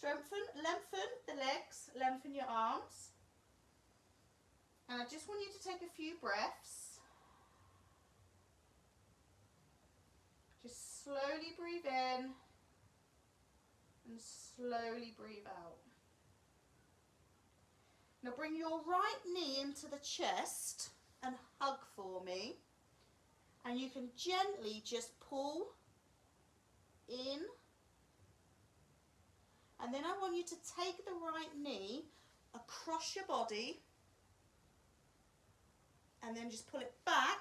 Lengthen the legs, lengthen your arms. And I just want you to take a few breaths. Just slowly breathe in and slowly breathe out. Now bring your right knee into the chest and hug for me. And you can gently just pull in. And then I want you to take the right knee across your body and then just pull it back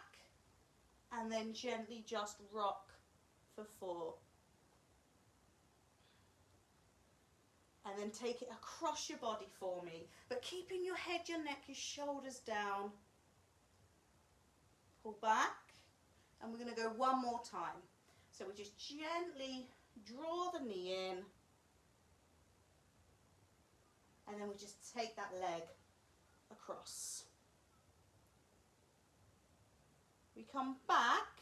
and then gently just rock for 4. And then take it across your body for me. But keeping your head, your neck, your shoulders down. Pull back. And we're going to go one more time. So we just gently draw the knee in. And then we just take that leg across. We come back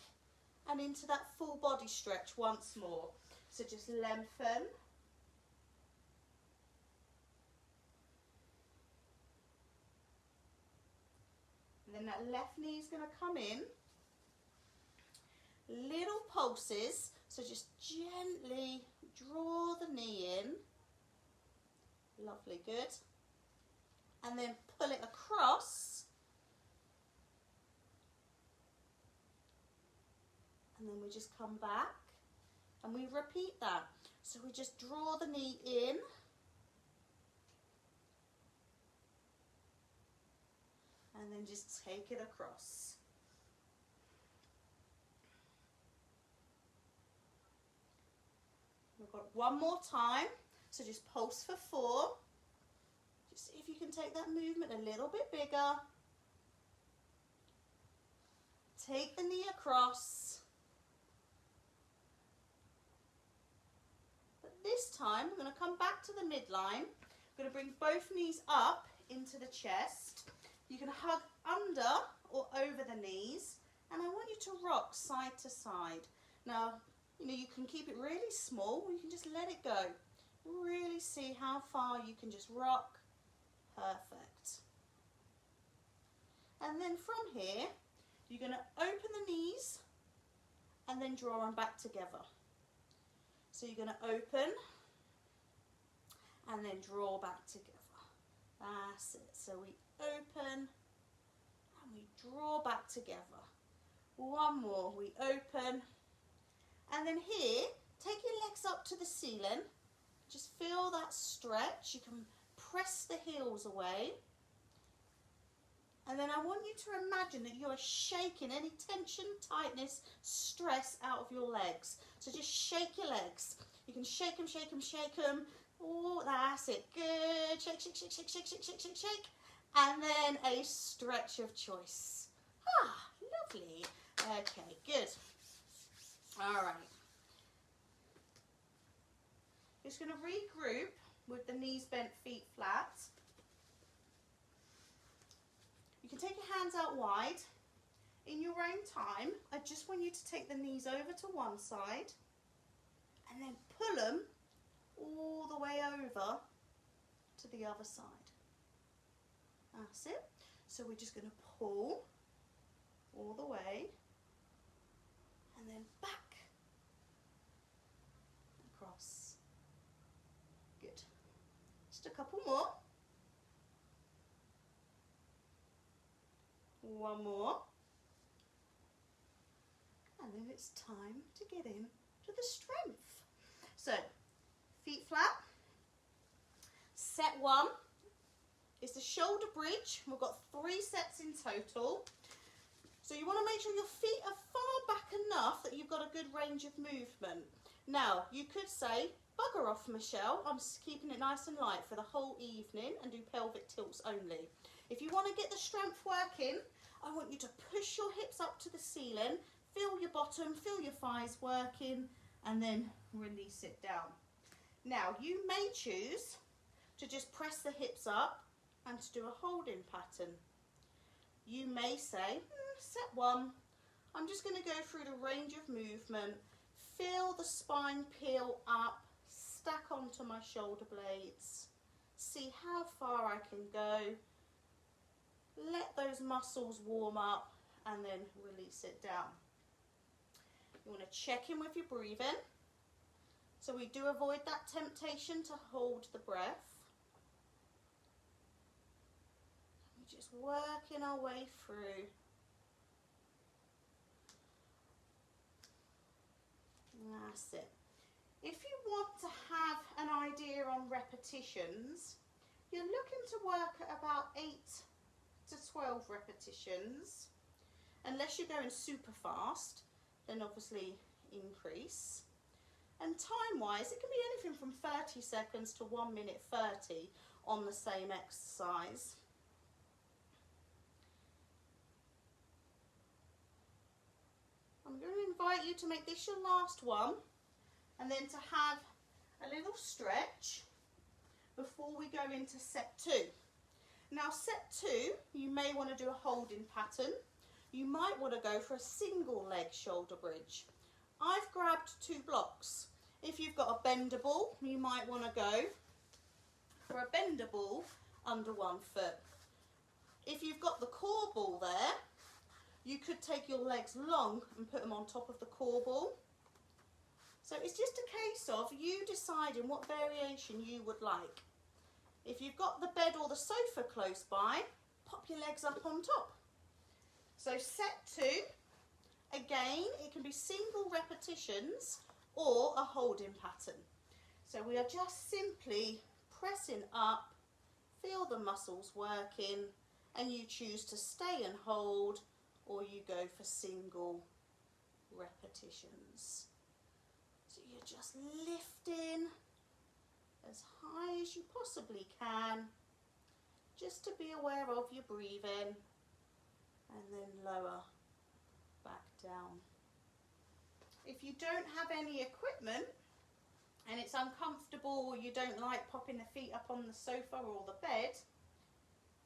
and into that full body stretch once more. So just lengthen. And then that left knee is going to come in. Little pulses, so just gently draw the knee in. Lovely, good. And then pull it across. And then we just come back and we repeat that. So we just draw the knee in. And then just take it across. We've got one more time, so just pulse for 4. Just see if you can take that movement a little bit bigger. Take the knee across. But this time, we're going to come back to the midline. We're going to bring both knees up into the chest. You can hug under or over the knees. And I want you to rock side to side. Now, you can keep it really small or you can just let it go. Really see how far you can just rock. Perfect. And then from here, you're going to open the knees and then draw them back together. So you're going to open and then draw back together. That's it. So we open and we draw back together. One more. We open. And then here, take your legs up to the ceiling. Just feel that stretch. You can press the heels away. And then I want you to imagine that you are shaking any tension, tightness, stress out of your legs. So just shake your legs. You can shake them, shake them, shake them. Oh, that's it. Good. Shake, shake, shake, shake, shake, shake, shake, shake, shake. And then a stretch of choice. Ah, lovely. Okay, good. All right. Just going to regroup with the knees bent, feet flat. You can take your hands out wide. In your own time, I just want you to take the knees over to one side and then pull them all the way over to the other side. That's it. So we're just going to pull all the way and then back across. Good. Just a couple more. One more. And then it's time to get in to the strength. So, feet flat. Set 1 is the shoulder bridge. We've got 3 sets in total. So you want to make sure your feet are far back enough that you've got a good range of movement. Now, you could say, bugger off, Michelle. I'm keeping it nice and light for the whole evening and do pelvic tilts only. If you want to get the strength working, I want you to push your hips up to the ceiling, feel your bottom, feel your thighs working, and then release it down. Now, you may choose to just press the hips up and to do a holding pattern. You may say, set 1, I'm just going to go through the range of movement, feel the spine peel up, stack onto my shoulder blades. See how far I can go. Let those muscles warm up and then release it down. You want to check in with your breathing. So we do avoid that temptation to hold the breath. We're just working our way through. That's it. If you want to have an idea on repetitions, you're looking to work at about 8 to 12 repetitions. Unless you're going super fast, then obviously increase. And time-wise, it can be anything from 30 seconds to 1 minute 30 on the same exercise. I'm going to invite you to make this your last one, and then to have a little stretch before we go into set 2. Now set 2, you may want to do a holding pattern. You might want to go for a single leg shoulder bridge. I've grabbed 2 blocks. If you've got a bender ball, you might want to go for a bender ball under 1 foot. If you've got the core ball there, you could take your legs long and put them on top of the core ball. So it's just a case of you deciding what variation you would like. If you've got the bed or the sofa close by, pop your legs up on top. So set 2, again, it can be single repetitions or a holding pattern. So we are just simply pressing up, feel the muscles working, and you choose to stay and hold, or you go for single repetitions. So you're just lifting as high as you possibly can, just to be aware of your breathing, and then lower back down. If you don't have any equipment and it's uncomfortable, or you don't like popping the feet up on the sofa or the bed,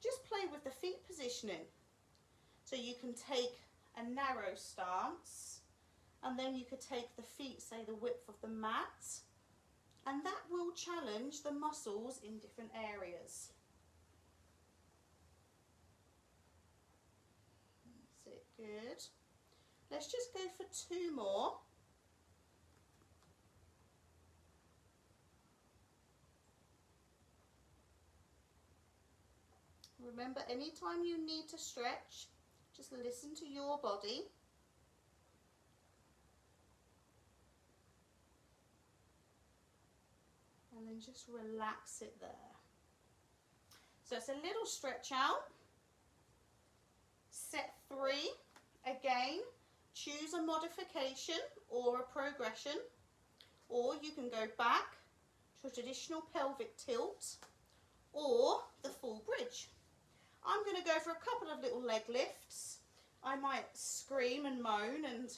just play with the feet positioning. So you can take a narrow stance, and then you could take the feet, say the width of the mat, and that will challenge the muscles in different areas. That's it, good. Let's just go for 2 more. Remember, anytime you need to stretch, just listen to your body. And then just relax it there. So it's a little stretch out. Set 3, again, choose a modification or a progression, or you can go back to a traditional pelvic tilt or the full bridge. I'm going to go for a couple of little leg lifts. I might scream and moan and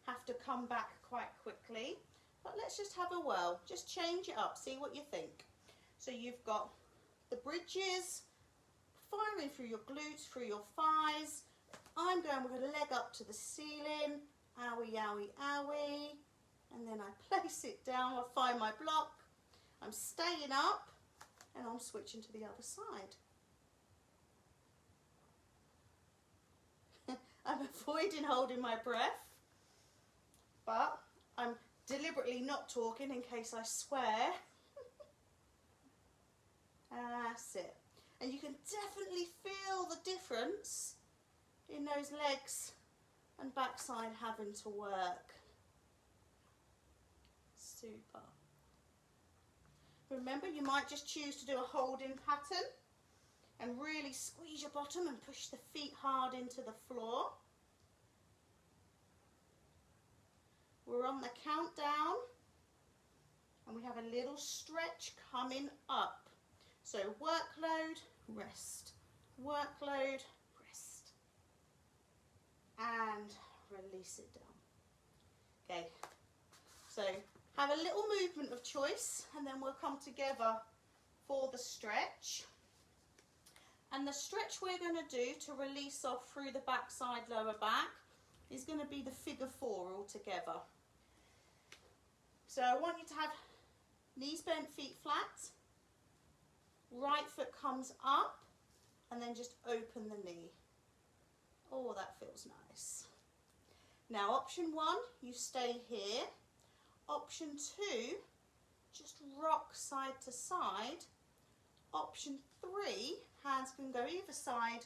have to come back quite quickly, but let's just have a whirl. Just change it up, see what you think. So you've got the bridges, firing through your glutes, through your thighs. I'm going with a leg up to the ceiling, owie, owie, owie, and then I place it down. I find my block, I'm staying up, and I'm switching to the other side. I'm avoiding holding my breath, but I'm deliberately not talking in case I swear. That's it. And you can definitely feel the difference in those legs and backside having to work. Super. Remember, you might just choose to do a holding pattern and really squeeze your bottom and push the feet hard into the floor. We're on the countdown and we have a little stretch coming up. So workload, rest, workload, rest, and release it down. Okay, so have a little movement of choice, and then we'll come together for the stretch. And the stretch we're going to do to release off through the backside, lower back, is going to be the figure 4 altogether. So I want you to have Knees bent, feet flat. Right foot comes up and then just open the knee. Oh, that feels nice. Now option 1, you stay here. Option 2, just rock side to side. Option 3, hands can go either side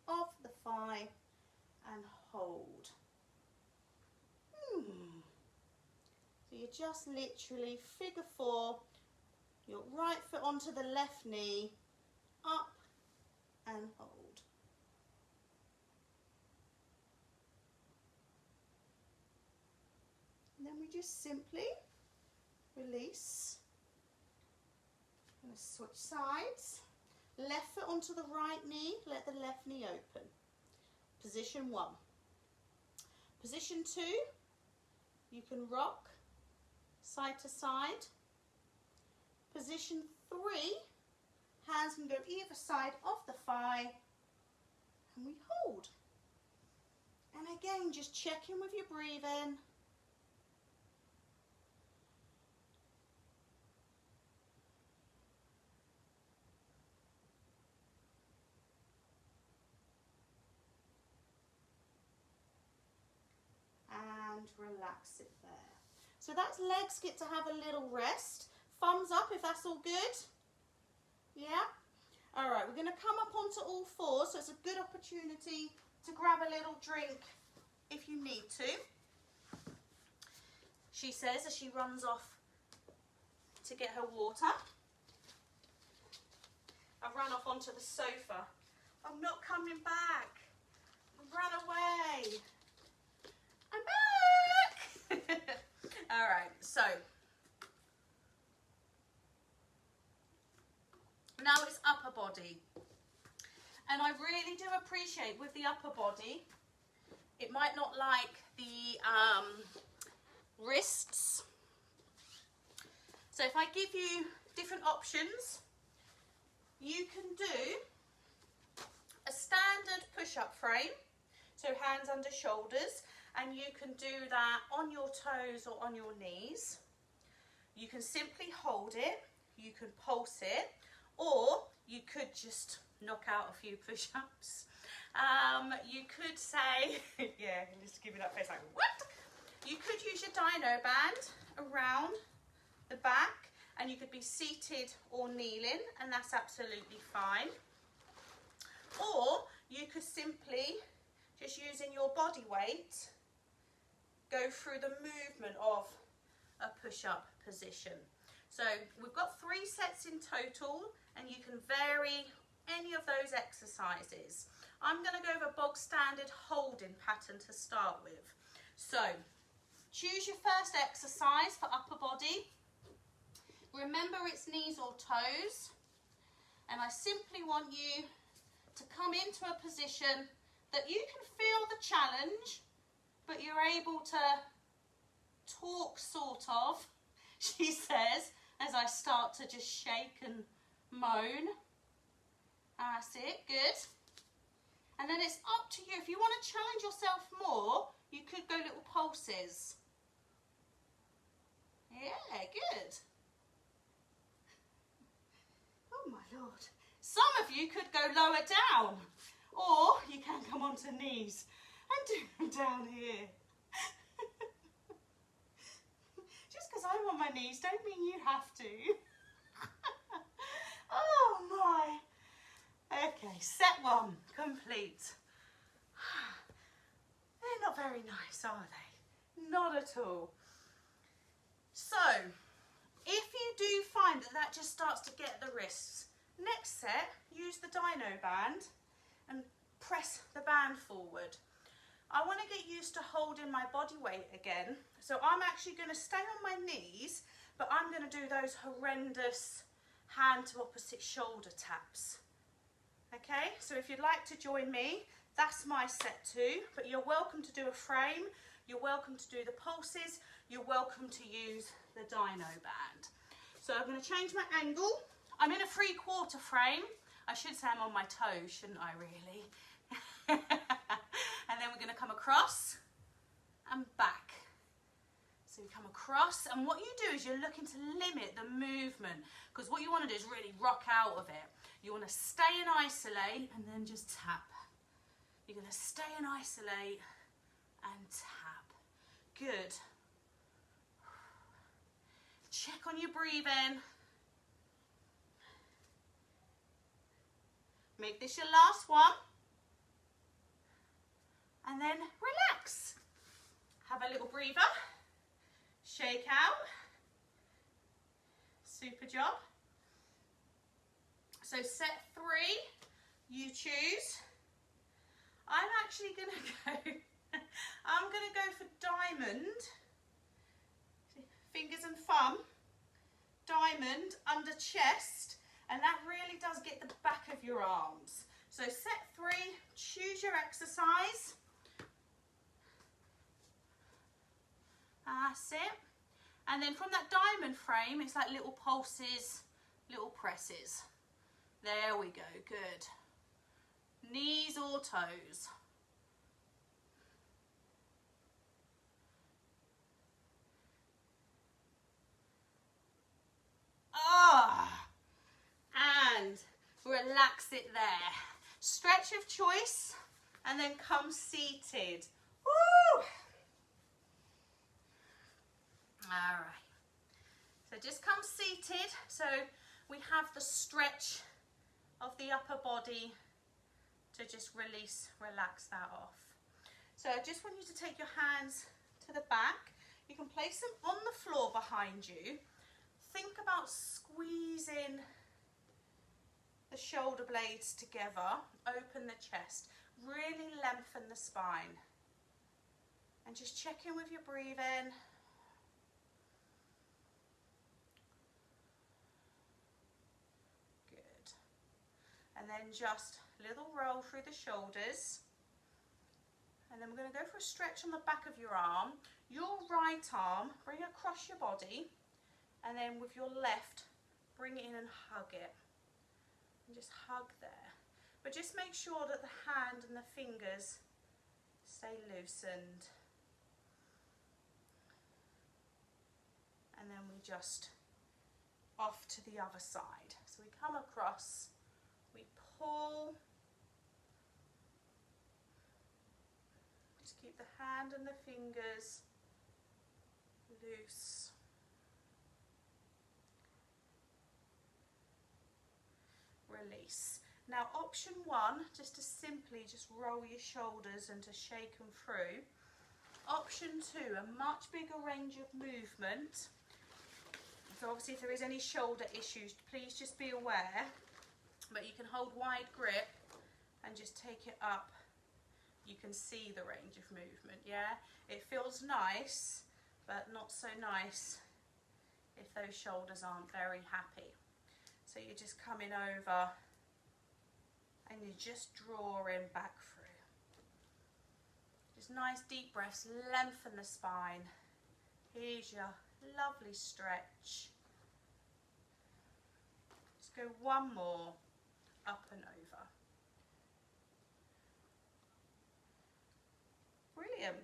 of the thigh and hold. So you just literally figure 4, your right foot onto the left knee, up and hold. And then we just simply release. I'm going to switch sides. Left foot onto the right knee, let the left knee open. Position 1. Position 2, you can rock side to side. Position 3, hands can go either side of the thigh and we hold. And again, just check in with your breathing. And relax it there. So that's legs get to have a little rest. Thumbs up if that's all good. Yeah? All right, we're going to come up onto all fours, so it's a good opportunity to grab a little drink if you need to. She says as she runs off to get her water. I've run off onto the sofa. I'm not coming back. Run away. I'm back. All right, so now it's upper body. And I really do appreciate with the upper body, it might not like the wrists. So if I give you different options, you can do a standard push-up frame, so hands under shoulders, and you can do that on your toes or on your knees. You can simply hold it, you can pulse it, or you could just knock out a few push-ups. You could say, yeah, just give me that face like, what? You could use your dyno band around the back, and you could be seated or kneeling, and that's absolutely fine. Or you could simply, just using your body weight, go through the movement of a push-up position. So we've got 3 sets in total, and you can vary any of those exercises. I'm going to go over bog standard holding pattern to start with. So choose your first exercise for upper body. Remember it's knees or toes, and I simply want you to come into a position that you can feel the challenge, but you're able to talk sort of, she says, as I start to just shake and moan. That's it, good. And then it's up to you. If you want to challenge yourself more, you could go little pulses. Yeah, good. Oh my Lord. Some of you could go lower down, or you can come onto knees and do them down here. Just because I'm on my knees don't mean you have to. Oh my. Okay, set 1 complete. They're not very nice, are they? Not at all. So, if you do find that that just starts to get the wrists, next set, use the dyno band and press the band forward. I want to get used to holding my body weight again, so I'm actually going to stay on my knees, but I'm going to do those horrendous hand to opposite shoulder taps. Okay, so if you'd like to join me, that's my set 2, but you're welcome to do a frame, you're welcome to do the pulses, you're welcome to use the dyno band. So I'm going to change my angle. I'm in a 3/4 frame. I should say I'm on my toes, shouldn't I really? And then we're going to come across and back. So So you come across, and what you do is you're looking to limit the movement, because what you want to do is really rock out of it. You want to stay and isolate and then just tap. You're going to stay and isolate and tap. Good. Check on your breathing. Make this your last one. And then relax. Have a little breather. Shake out. Super job. So set 3, you choose. I'm actually going to go, I'm going to go for diamond, fingers and thumb, diamond under chest, and that really does get the back of your arms. So set 3, choose your exercise. That's it. And then from that diamond frame, it's like little pulses, little presses. There we go, good. Knees or toes. Ah, and relax it there. Stretch of choice, and then come seated. Woo! All right. So just come seated. So we have the stretch of the upper body to just release, relax that off. So I just want you to take your hands to the back. You can place them on the floor behind you. Think about squeezing the shoulder blades together. Open the chest. Really lengthen the spine. And just check in with your breathing. And then just a little roll through the shoulders. And then we're going to go for a stretch on the back of your arm. Your right arm, bring it across your body. And then with your left, bring it in and hug it. And just hug there. But just make sure that the hand and the fingers stay loosened. And then we just off to the other side. So we come across. We pull, just keep the hand and the fingers loose. Release. Now option 1, just to simply just roll your shoulders and to shake them through. Option 2, a much bigger range of movement. So obviously if there is any shoulder issues, please just be aware. But you can hold wide grip and just take it up. You can see the range of movement, yeah? It feels nice, but not so nice if those shoulders aren't very happy. So you're just coming over and you're just drawing back through. Just nice deep breaths, lengthen the spine. Here's your lovely stretch. Just go one more. Up and over. Brilliant.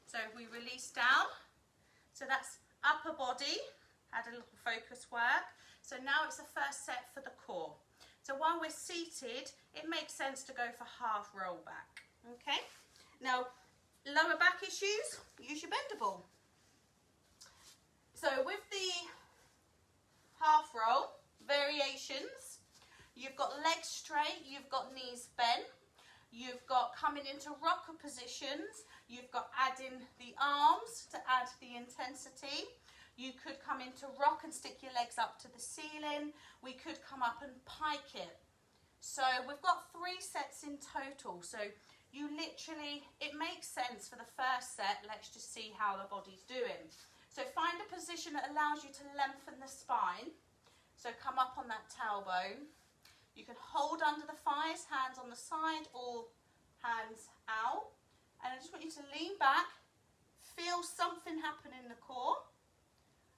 So we release down. So that's upper body. Had a little focus work. So now it's the first set for the core. So while we're seated, it makes sense to go for half roll back. Okay. Now, lower back issues, use your bender ball. So with the half roll variations, you've got legs straight, you've got knees bent, you've got coming into rocker positions, you've got adding the arms to add the intensity. You could come into rock and stick your legs up to the ceiling. We could come up and pike it. So we've got 3 sets in total. So you literally, it makes sense for the first set. Let's just see how the body's doing. So find a position that allows you to lengthen the spine. So come up on that tailbone. You can hold under the thighs, hands on the side or hands out. And I just want you to lean back, feel something happen in the core,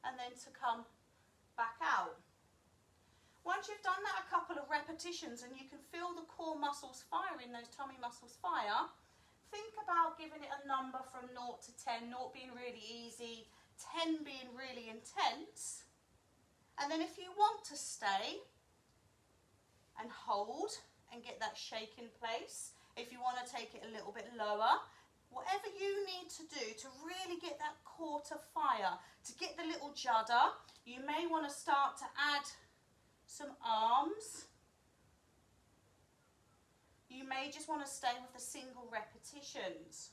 and then to come back out. Once you've done that a couple of repetitions and you can feel the core muscles firing, those tummy muscles fire, think about giving it a number from 0 to 10, 0 being really easy, 10 being really intense. And then if you want to stay and hold and get that shake in place, if you want to take it a little bit lower, whatever you need to do to really get that core to fire, to get the little judder, you may want to start to add some arms. You may just want to stay with the single repetitions.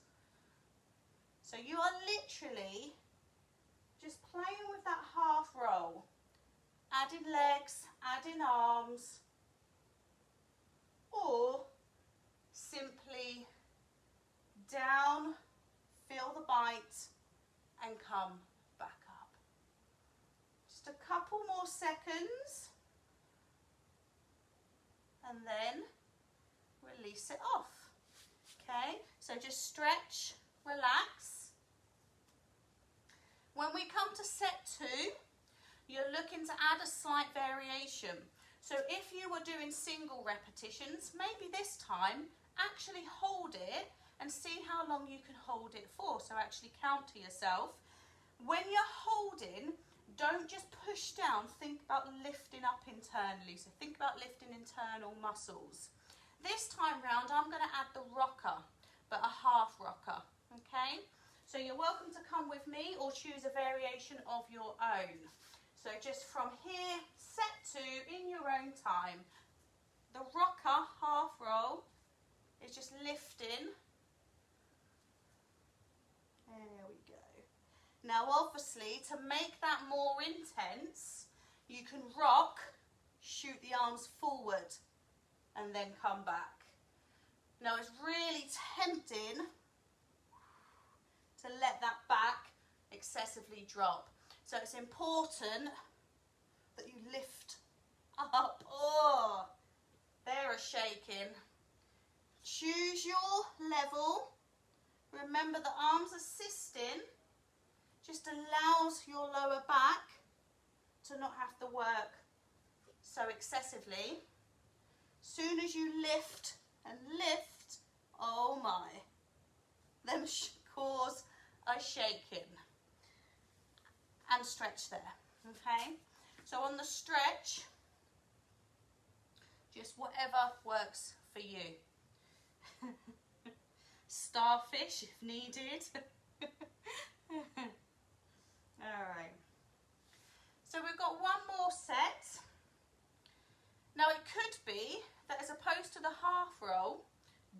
So you are literally just playing with that half roll, adding legs, adding arms, or simply down, feel the bite, and come back up. Just a couple more seconds, and then release it off. Okay, so just stretch, relax. When we come to set 2, you're looking to add a slight variation. So if you were doing single repetitions, maybe this time actually hold it and see how long you can hold it for. So actually count to yourself. When you're holding, don't just push down, think about lifting up internally. So think about lifting internal muscles. This time round, I'm going to add the rocker, but a half rocker, okay? So you're welcome to come with me or choose a variation of your own. So just from here, set 2 in your own time. The rocker, half roll, is just lifting. There we go. Now obviously, to make that more intense, you can rock, shoot the arms forward, and then come back. Now it's really tempting to let that back excessively drop. So it's important that you lift up. Oh, they're shaking. Choose your level. Remember the arms assisting just allows your lower back to not have to work so excessively. Soon as you lift and lift, oh my, them cores are shaking. And stretch there, okay? So on the stretch, just whatever works for you. Starfish if needed. All right. So we've got one more set. Now it could be that as opposed to the half roll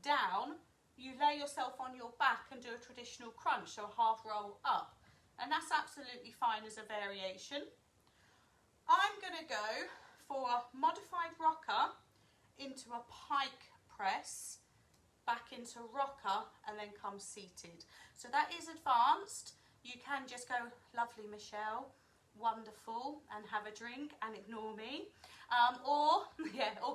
down, you lay yourself on your back and do a traditional crunch, so a half roll up. And that's absolutely fine as a variation. I'm going to go for a modified rocker into a pike press, back into rocker, and then come seated. So that is advanced. You can just go, lovely Michelle, wonderful, and have a drink and ignore me. Or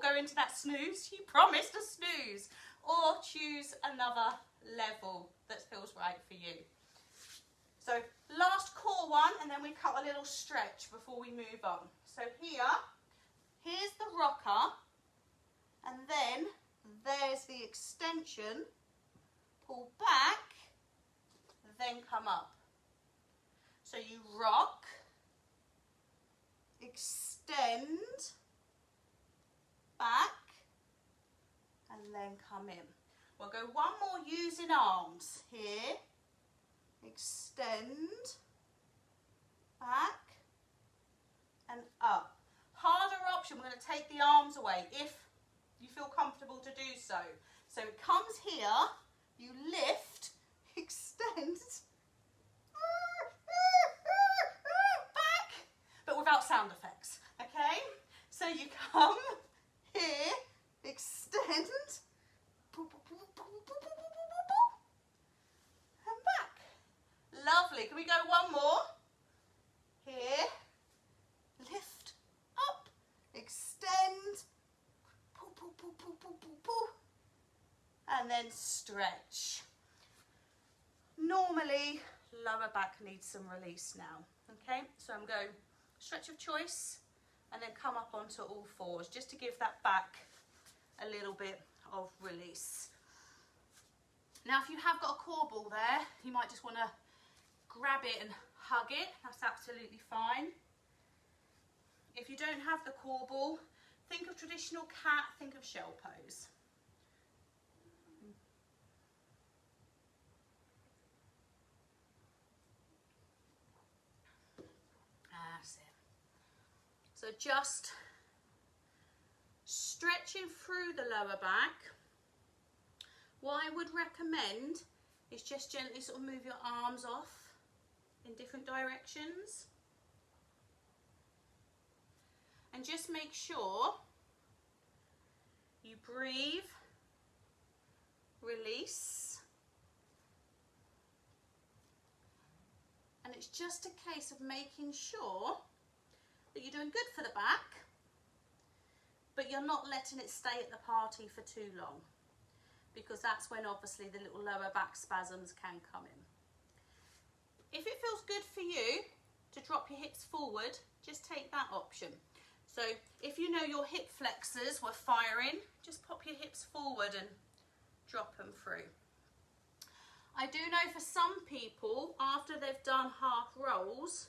go into that snooze. You promised a snooze. Or choose another level that feels right for you. So last core one, and then we cut a little stretch before we move on. So here's the rocker, and then there's the extension. Pull back, then come up. So you rock, extend, back, and then come in. We'll go one more using arms here. Extend, back, and up. Harder option, we're going to take the arms away if you feel comfortable to do so. So it comes here, you lift, extend, back, but without sound effects, okay? So you come here, extend, and back. Lovely. Can we go one more? Here, lift, up, extend, pull, pull, pull, pull, pull, pull, pull, and then stretch. Normally, lower back needs some release now. Okay, so I'm going stretch of choice and then come up onto all fours just to give that back a little bit of release. Now, if you have got a core ball there, you might just want to grab it and hug it, that's absolutely fine. If you don't have the core ball, think of traditional cat, think of shell pose. That's it. So just stretching through the lower back. What I would recommend is just gently sort of move your arms off in different directions. And just make sure you breathe, release. And it's just a case of making sure that you're doing good for the back, but you're not letting it stay at the party for too long, because that's when obviously the little lower back spasms can come in. If it feels good for you to drop your hips forward, just take that option. So if you know your hip flexors were firing, just pop your hips forward and drop them through. I do know for some people, after they've done half rolls,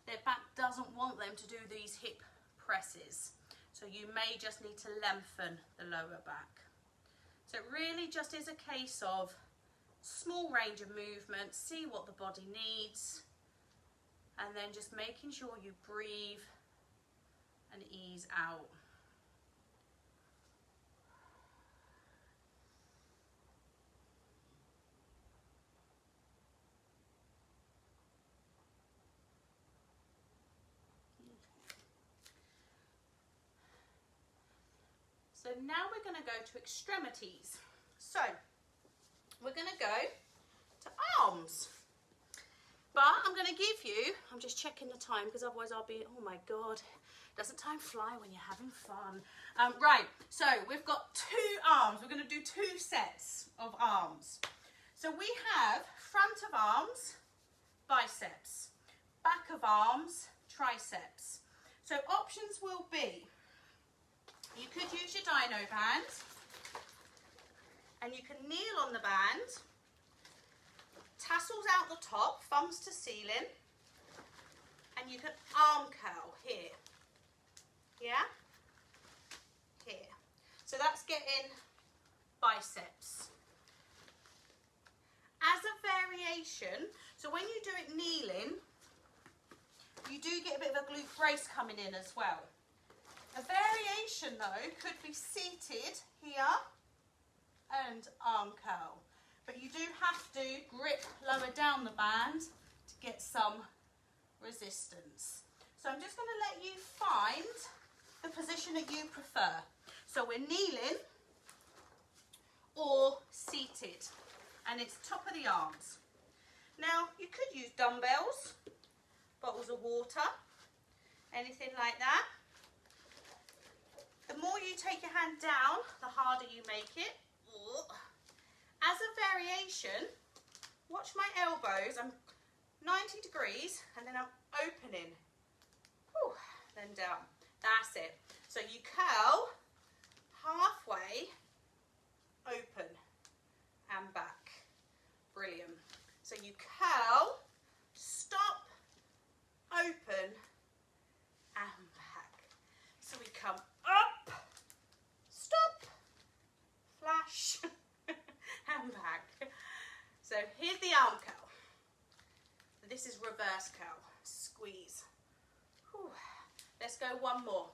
their back doesn't want them to do these hip presses. So you may just need to lengthen the lower back. So it really just is a case of small range of movement, see what the body needs, and then just making sure you breathe and ease out. So now we're going to go to extremities. So we're going to go to arms. But I'm going to give you, I'm just checking the time because otherwise I'll be, oh my God, doesn't time fly when you're having fun? Right, so we've got 2 arms. We're going to do 2 sets of arms. So we have front of arms, biceps, back of arms, triceps. So options will be, you could use your dino band, and you can kneel on the band, tassels out the top, thumbs to ceiling, and you can arm curl here. Yeah? Here. So that's getting biceps. As a variation, so when you do it kneeling, you do get a bit of a glute brace coming in as well. A variation though could be seated here and arm curl, but you do have to grip lower down the band to get some resistance. So I'm just going to let you find the position that you prefer. So we're kneeling or seated, and it's top of the arms. Now you could use dumbbells, bottles of water, anything like that. The more you take your hand down, the harder you make it. As a variation, watch my elbows. I'm 90 degrees and then I'm opening. Then down. That's it. So you curl halfway, open and back. Brilliant. So you curl, stop, open and back. So we come up, stop, flash and back. So here's the arm curl. This is reverse curl. Squeeze. Whew. Let's go one more.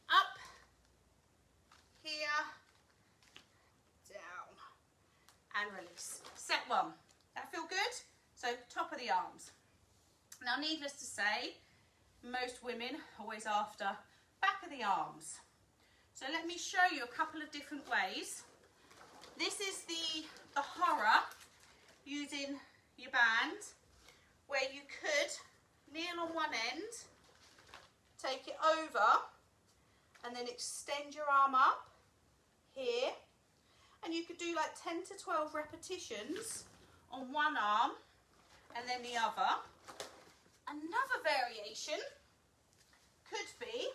Up, here, down and release. Set 1. That feel good? So top of the arms. Now needless to say, most women always after back of the arms. So let me show you a couple of different ways. This is the horror using your band, where you could kneel on one end, take it over, and then extend your arm up here. And you could do like 10 to 12 repetitions on one arm and then the other. Another variation could be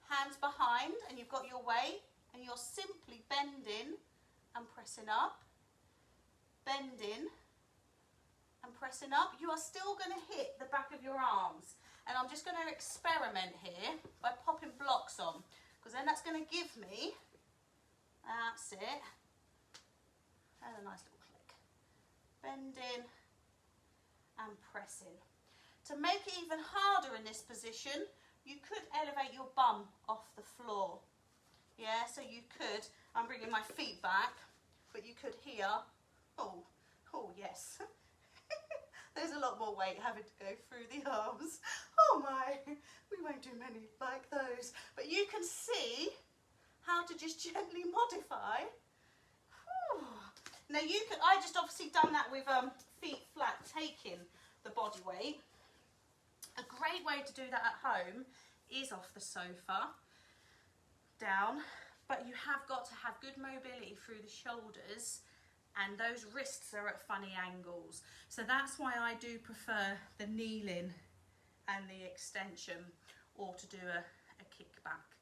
hands behind and you've got your weight and you're simply bending and pressing up, bending and pressing up, you are still going to hit the back of your arms. And I'm just going to experiment here by popping blocks on, because then that's going to give me, that's it, and a nice little click. Bending and pressing. To make it even harder in this position, you could elevate your bum off the floor. Yeah, so you could, I'm bringing my feet back, but you could here, oh yes. There's a lot more weight having to go through the arms. Oh my, we won't do many like those. But you can see how to just gently modify. Whew. Now you could, I just obviously done that with feet flat, taking the body weight. A great way to do that at home is off the sofa, down, but you have got to have good mobility through the shoulders, and those wrists are at funny angles. So that's why I do prefer the kneeling and the extension, or to do a kickback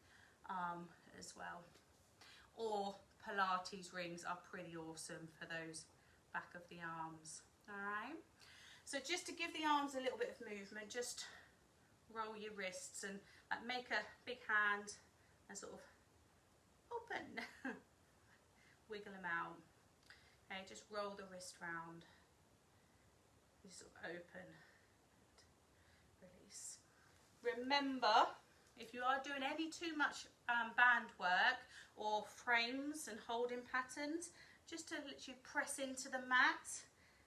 as well. Or Pilates rings are pretty awesome for those back of the arms. All right. So just to give the arms a little bit of movement, just roll your wrists and make a big hand and sort of open. Wiggle them out. Okay, just roll the wrist round. Just sort of open and release. Remember, if you are doing any too much band work or frames and holding patterns, just to literally press into the mat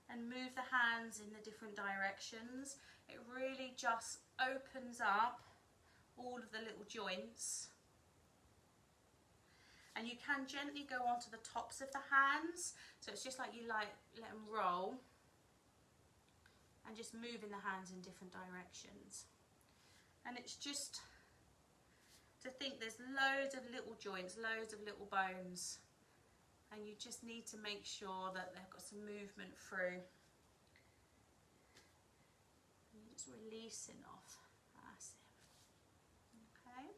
and move the hands in the different directions. It really just opens up all of the little joints. And you can gently go onto the tops of the hands. So it's just like you let them roll and just moving the hands in different directions. And it's just to think there's loads of little joints, loads of little bones. And you just need to make sure that they've got some movement through. And you're just releasing off. That's it. Okay.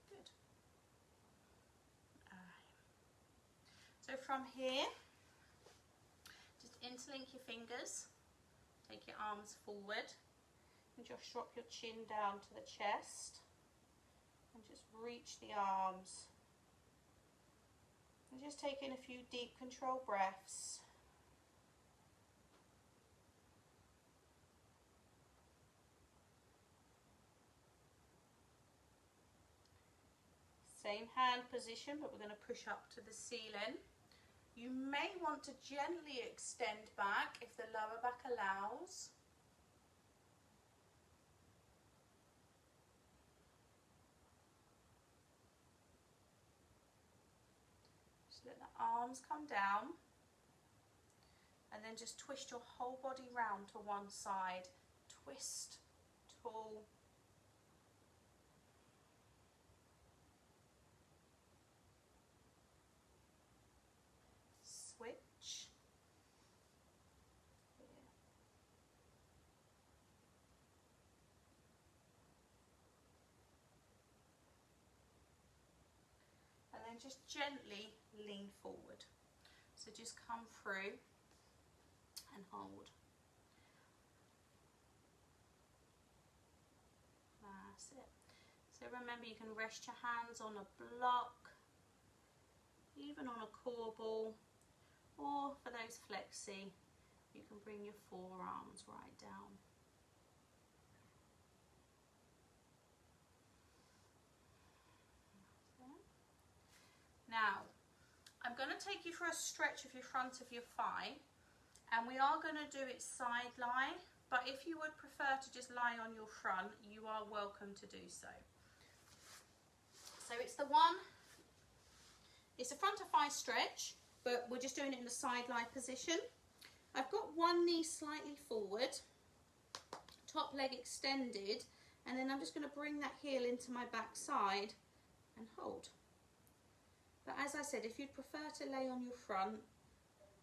Good. Alright. So from here, just interlink your fingers. Take your arms forward. And just drop your chin down to the chest. And just reach the arms. And just taking a few deep control breaths. Same hand position, but we're going to push up to the ceiling. You may want to gently extend back if the lower back allows. Let the arms come down, and then just twist your whole body round to one side. Twist, tall. Switch. Here. And then just gently lean forward. So just come through and hold. That's it. So remember, you can rest your hands on a block, even on a core ball, or for those flexi, you can bring your forearms right down. Now, I'm going to take you for a stretch of your front of your thigh, and we are going to do it side lie, but if you would prefer to just lie on your front, you are welcome to do so. So it's a front of thigh stretch, but we're just doing it in the side lie position. I've got one knee slightly forward, top leg extended, and then I'm just going to bring that heel into my back side and hold. But as I said, if you'd prefer to lay on your front,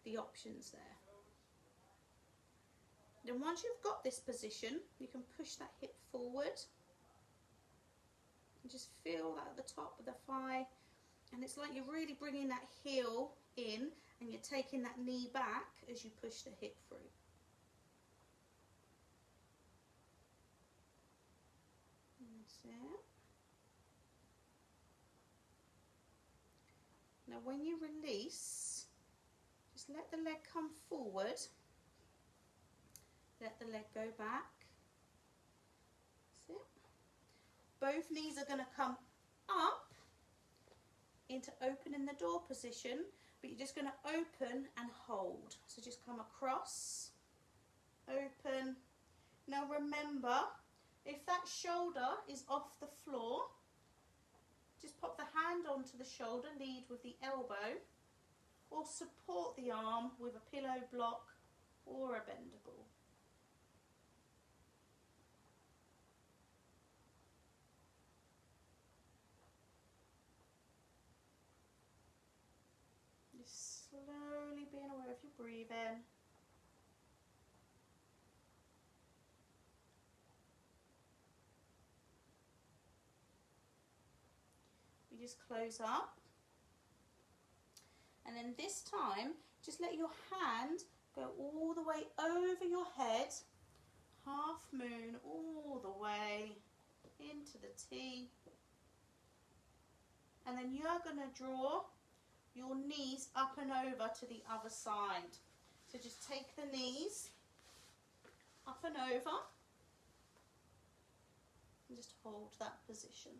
the option's there. Then once you've got this position, you can push that hip forward. And just feel that at the top of the thigh. And it's like you're really bringing that heel in and you're taking that knee back as you push the hip through. That's it. Now when you release, just let the leg come forward, let the leg go back. That's it. Both knees are going to come up into opening the door position, but you're just going to open and hold. So just come across, open. Now remember, if that shoulder is off the floor, just pop the hand onto the shoulder, lead with the elbow, or support the arm with a pillow block or a bendable. Just slowly being aware of your breathing. You just close up. And then this time, just let your hand go all the way over your head, half moon all the way into the T. And then you're going to draw your knees up and over to the other side. So just take the knees up and over and just hold that position.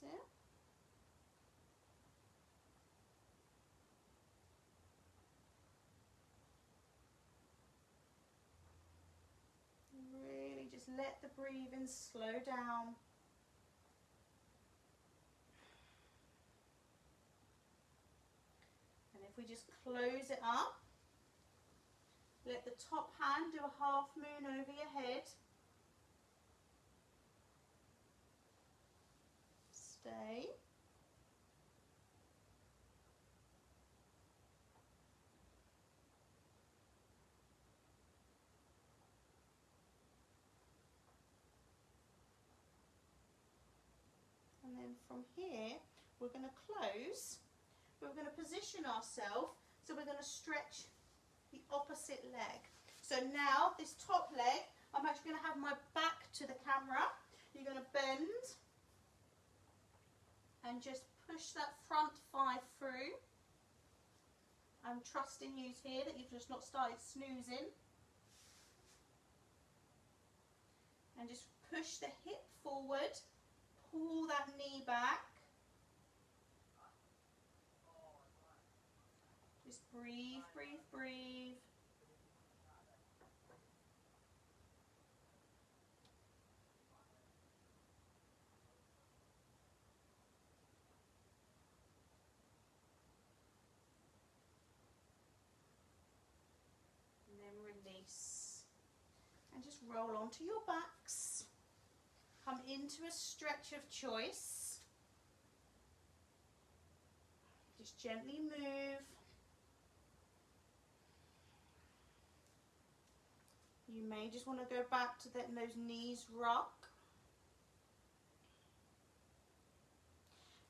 That's it. Really just let the breathing slow down. And if we just close it up, let the top hand do a half moon over your head. Stay. And then from here, we're going to close. We're going to position ourselves, so we're going to stretch the opposite leg. So now this top leg, I'm actually going to have my back to the camera. You're going to bend and just push that front thigh through. I'm trusting you here that you've just not started snoozing. And just push the hip forward, pull that knee back. Just breathe, breathe, breathe. And then release. And just roll onto your backs. Come into a stretch of choice. Just gently move. You may just want to go back to letting those knees rock.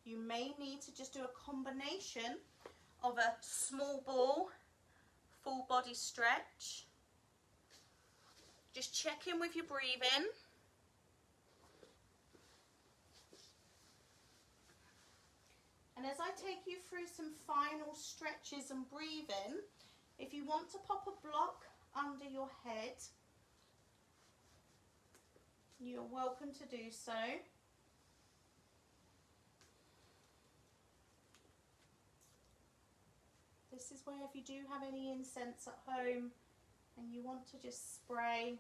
You may need to just do a combination of a small ball, full body stretch. Just check in with your breathing. And as I take you through some final stretches and breathing, if you want to pop a block under your head, you're welcome to do so. This is where if you do have any incense at home and you want to just spray,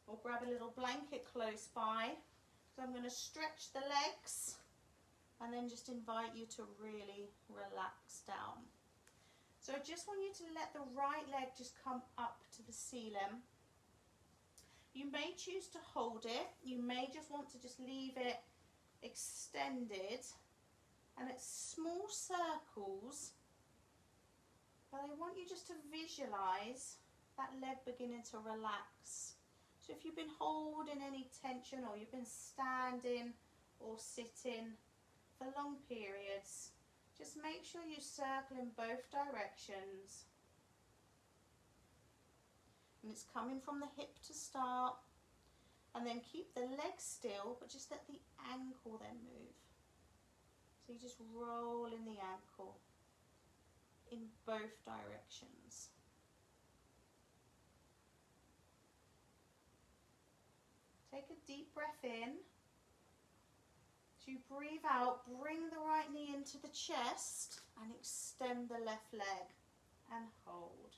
or grab a little blanket close by. So I'm going to stretch the legs and then just invite you to really relax down. So I just want you to let the right leg just come up to the ceiling. You may choose to hold it. You may just want to just leave it extended. And it's small circles, but I want you just to visualize that leg beginning to relax. So if you've been holding any tension or you've been standing or sitting for long periods, just make sure you circle in both directions. And it's coming from the hip to start, and then keep the legs still, but just let the ankle then move. So you just roll in the ankle in both directions. Take a deep breath in. As you breathe out, bring the right knee into the chest and extend the left leg and hold.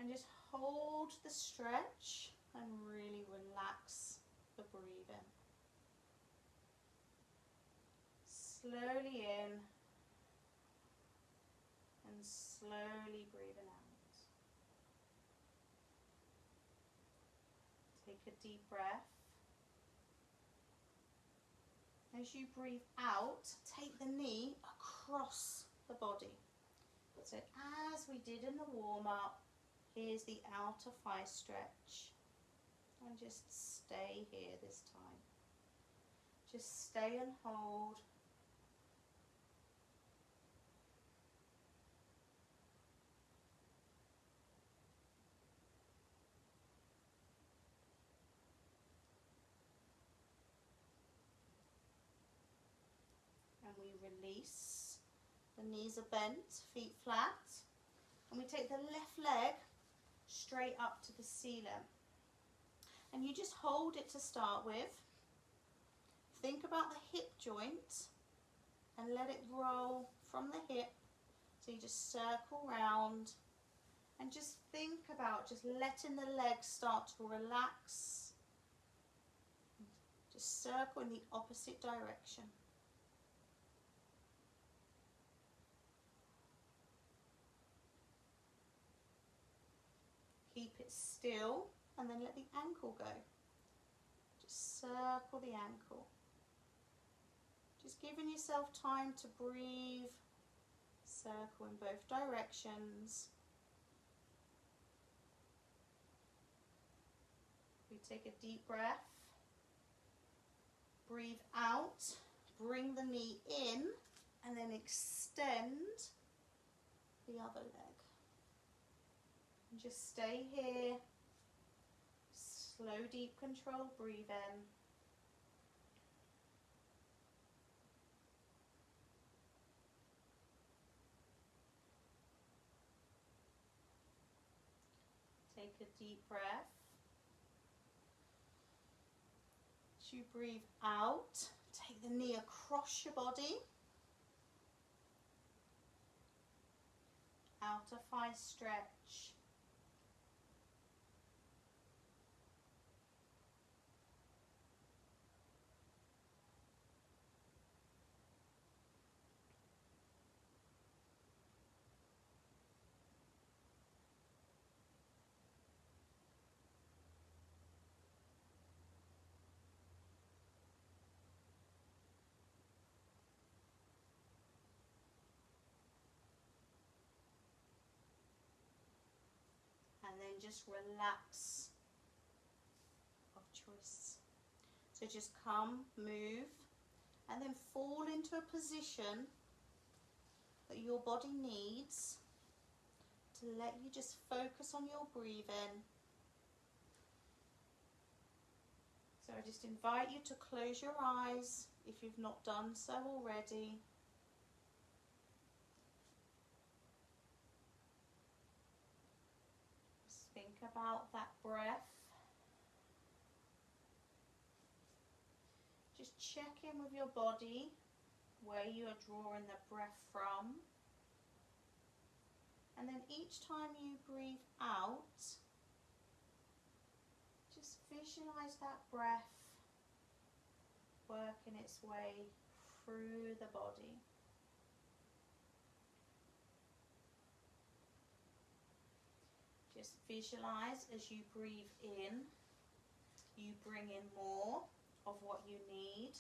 And just hold the stretch and really relax the breathing. Slowly in and slowly breathing out. Take a deep breath. As you breathe out, take the knee across the body. So as we did in the warm-up, here's the outer thigh stretch. And just stay here this time. Just stay and hold. And we release. The knees are bent, feet flat. And we take the left leg straight up to the ceiling. And you just hold it to start with. Think about the hip joint and let it roll from the hip. So you just circle round and just think about just letting the legs start to relax. Just circle in the opposite direction. Keep it still and then let the ankle go. Just circle the ankle. Just giving yourself time to breathe. Circle in both directions. We take a deep breath. Breathe out. Bring the knee in and then extend the other leg. And just stay here. Slow, deep, controlled breathing. Take a deep breath. As you breathe out, take the knee across your body. Outer thigh stretch. And then just relax of choice. So just come, move, and then fall into a position that your body needs to let you just focus on your breathing. So I just invite you to close your eyes if you've not done so already. Think about that breath. Just check in with your body, where you are drawing the breath from. And then each time you breathe out, just visualize that breath working its way through the body. Just visualize as you breathe in, you bring in more of what you need.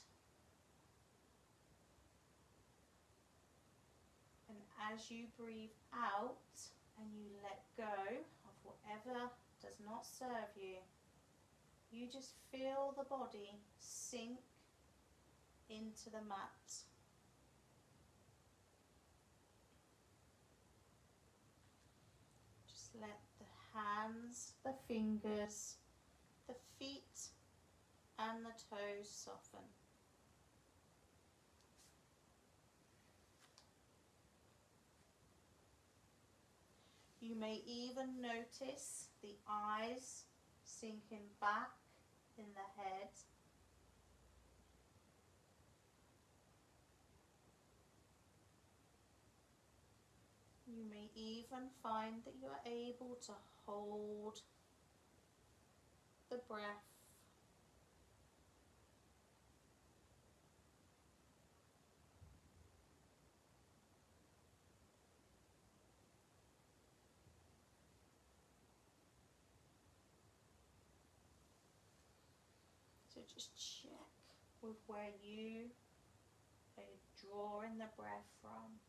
And as you breathe out and you let go of whatever does not serve you, You just feel the body sink into the mat. Just let the hands, the fingers, the feet and the toes soften. You may even notice the eyes sinking back in the head. You may even find that you are able to hold the breath. So just check with where you are drawing the breath from.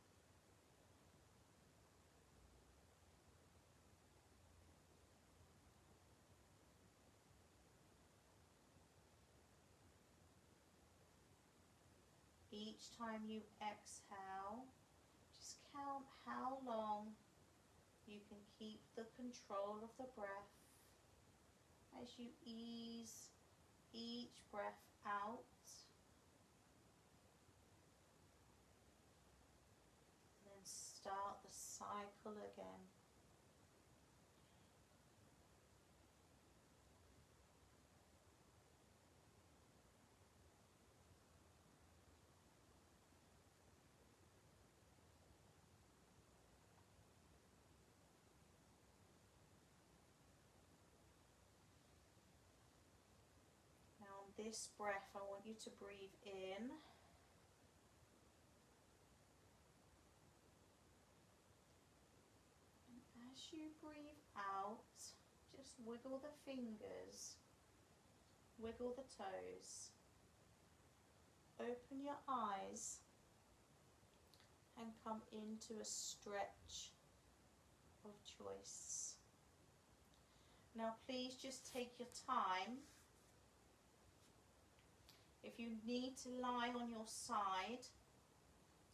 Each time you exhale, just count how long you can keep the control of the breath as you ease each breath out. And then start the cycle again. Now on this breath, I want you to breathe in. And as you breathe out, just wiggle the fingers, wiggle the toes, open your eyes and come into a stretch of choice. Now please just take your time. If you need to lie on your side,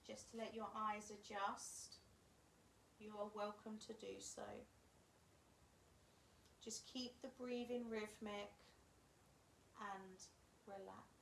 just to let your eyes adjust, you are welcome to do so. Just keep the breathing rhythmic and relaxed.